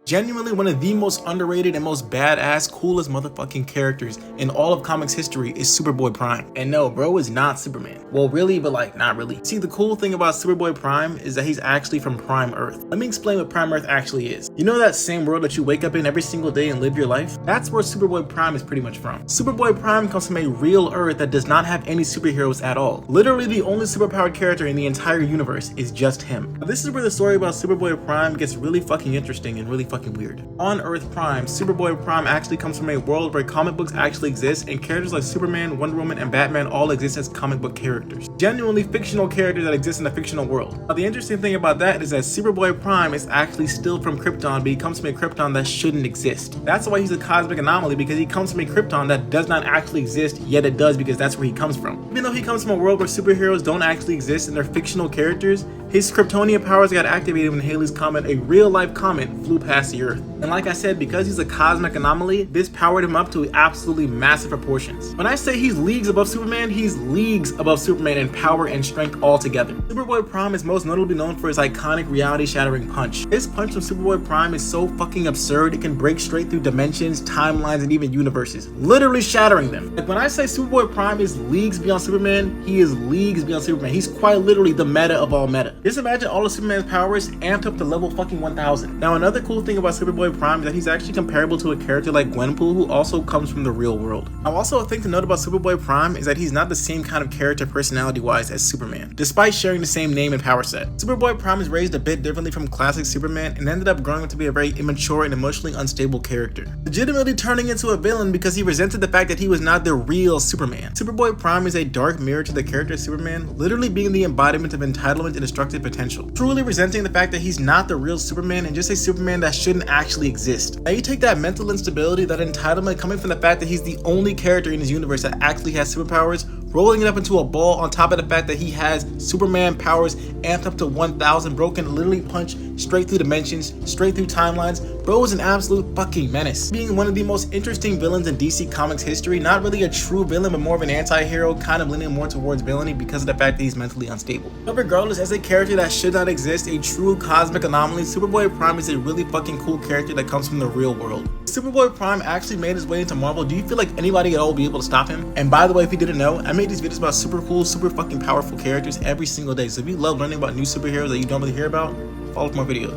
Genuinely one of the most underrated and most badass, coolest motherfucking characters in all of comics history is Superboy Prime. And no, bro is not Superman. Well, really, but like, not really. See, the cool thing about Superboy Prime is that he's actually from Prime Earth. Let me explain what Prime Earth actually is. You know that same world that you wake up in every single day and live your life? That's where Superboy Prime is pretty much from. Superboy Prime comes from a real Earth that does not have any superheroes at all. Literally the only superpowered character in the entire universe is just him. Now, this is where the story about Superboy Prime gets really fucking interesting and really fucking weird. On Earth Prime, Superboy Prime actually comes from a world where comic books actually exist and characters like Superman, Wonder Woman, and Batman all exist as comic book characters. Genuinely fictional characters that exist in a fictional world. Now the interesting thing about that is that Superboy Prime is actually still from Krypton, but he comes from a Krypton that shouldn't exist. That's why he's a cosmic anomaly, because he comes from a Krypton that does not actually exist, yet it does because that's where he comes from. Even though he comes from a world where superheroes don't actually exist and they're fictional characters, his Kryptonian powers got activated when Halley's Comet, a real-life comet, flew past the Earth. And like I said, because he's a cosmic anomaly, this powered him up to absolutely massive proportions. When I say he's leagues above Superman, he's leagues above Superman in power and strength altogether. Superboy Prime is most notably known for his iconic reality-shattering punch. His punch from Superboy Prime is so fucking absurd, it can break straight through dimensions, timelines, and even universes, literally shattering them. Like when I say Superboy Prime is leagues beyond Superman, he is leagues beyond Superman. He's quite literally the meta of all meta. Just imagine all of Superman's powers amped up to level fucking 1000. Now another cool thing about Superboy Prime is that he's actually comparable to a character like Gwenpool, who also comes from the real world. Now also a thing to note about Superboy Prime is that he's not the same kind of character personality wise as Superman, despite sharing the same name and power set. Superboy Prime is raised a bit differently from classic Superman and ended up growing up to be a very immature and emotionally unstable character, legitimately turning into a villain because he resented the fact that he was not the real Superman. Superboy Prime is a dark mirror to the character Superman, literally being the embodiment of entitlement and destructive potential, truly resenting the fact that he's not the real Superman and just a Superman that shouldn't actually exist. Now you take that mental instability, that entitlement coming from the fact that he's the only character in his universe that actually has superpowers, rolling it up into a ball on top of the fact that he has Superman powers amped up to 1000, bro can literally punch straight through dimensions, straight through timelines. Bro is an absolute fucking menace. Being one of the most interesting villains in DC Comics history, not really a true villain, but more of an anti-hero, kind of leaning more towards villainy because of the fact that he's mentally unstable. But regardless, as a character that should not exist, a true cosmic anomaly, Superboy Prime is a really fucking cool character that comes from the real world. Superboy Prime actually made his way into Marvel. Do you feel like anybody at all will be able to stop him? And by the way, if you didn't know, I made these videos about super cool, super fucking powerful characters every single day. So if you love learning about new superheroes that you don't really hear about, follow for more videos.